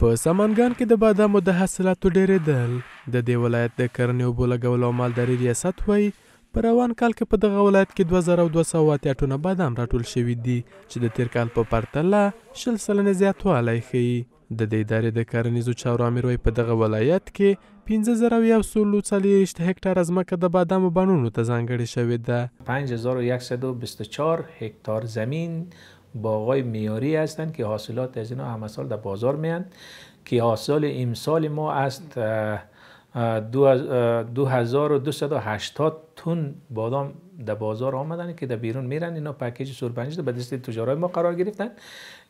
په سمنګان کې د بادامو د حاصلاتو ډېرېدل د دې ولایت د کرنې اوبو لګولو او مالدارۍ ریاست وایي په روان کال کې په دغه ولایت کې 2208 ټنه بادام راټول شوي دي چې د تیر کال په پرتله 100 سلنه زیاتوالی ښیي. د دې ادارې د کرنیزو چارو امیر وایي په دغه ولایت کې 5140 هکتاره ځمکه د بادامو بڼونو ته ځانګړې شوې ده. 5124 هکتار زمین باغای معیاری هستند که حاصلات از اینا همه سال در بازار میان که حاصل امسال ما است 2280 تن بادام در بازار آمدن که در بیرون میرن. اینا پکیج سوربنجی به دست تجارای ما قرار گرفتن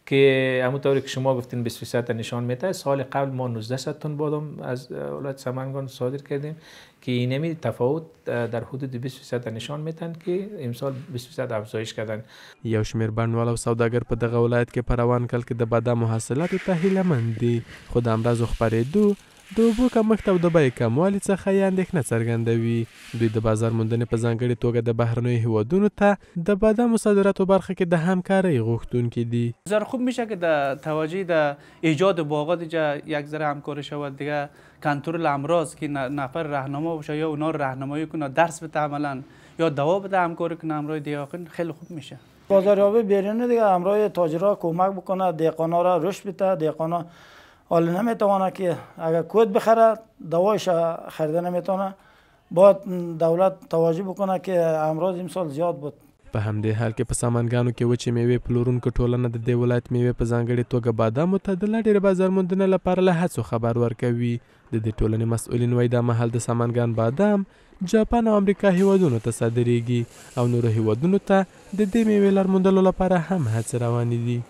که همونطوری که شما گفتین 20% نشان میده. سال قبل ما 1900 تن بادام از ولایت سمنگان صادر کردیم که اینمی تفاوت در حدود 20% نشان میدن که امسال 20% افزایش کردن. یو شمیر بڼوال او سوداګر په دغه ولایت کې په روان کال کې د بادامو حاصلاتو ته هیلهمند دي، خو د امراضو خپرېدو د اوبو کمښت او د بیې کموالي څخه یې اندېښنه څرګندوي. دوی د بازار موندنې په ځانګړې توګه د بهرنیو هیوادونو ته د بادامو صادراتو برخه کې د همکارۍ غوښتونکي دي. بسیار خوب میشه که در توجه در ایجاد باغات یک ذره همکاری شود دیگه، کنترل امراض که نفر راهنما باشه یا اونا راهنمایی کنه، درس بده عملا یا دوا بده، همکاری کنه امرای دیگه، خیلی خوب میشه. بازاریابی بیرونی دیگه امرای تاجرها کمک بکنه، دهقانا را رشد بده. دهقانا حالا نمیتونه که اگر کود بخره دوایش خریده نمیتونه، باید دولت توجه بکنه که امراض امسال زیاد بود. په همدې حال کې په سمنګانو کې وچې میوې پلورونکو ټولنه د دې ولایت میوې په ځانګړې توګه بادامو ته د لا ډېرې بازار موندنې لپاره له هڅو خبر ورکوي. د دې ټولنې مسؤلین وایي دا مهال د سمنګان بادام جاپان او امریکا هیوادونو ته صادریږي او نورو هیوادونو ته د دې میوې لار موندلو لپاره هم هڅې روانې دي.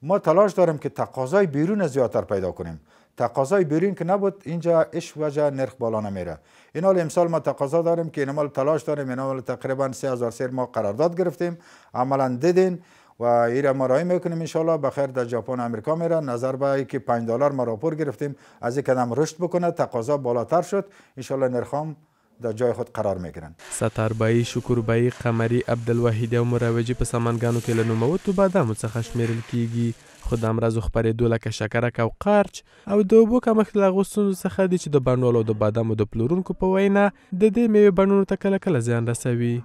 ما تلاش داریم که تقاضای بیرون زیادتر پیدا کنیم. تقاضای بیرون که نبود اینجا اش وجه نرخ بالا نمیره. این حال امسال ما تقاضا داریم که اینمال تلاش داریم، اینمال تقریبا 3000 سیر ما قرارداد گرفتیم، عملا دیدین و ایره ما رای میکنیم ان شاء الله بخیر در ژاپن امریکا میره. نظر به اینکه $5 ما راپور گرفتیم، از این قدم رشد بکنه، تقاضا بالاتر شد، ان شاء الله نرخام در جای خود قرار میگیرن. ستاربایی، شکوربایی، قمری، عبدالوحید او مروجی په سمنګانو کې له نوموتو بادامو څخه شمیرل کیږي، خو د امراضو خپرېدو لکه شکرک او قارچ او د اوبو کمښت له هغو ستونزو څخه دي چې د بڼوالو او د بادامو د پلورونکو په وینا د دې میوې بڼونو ته کله کله زیان رسوي.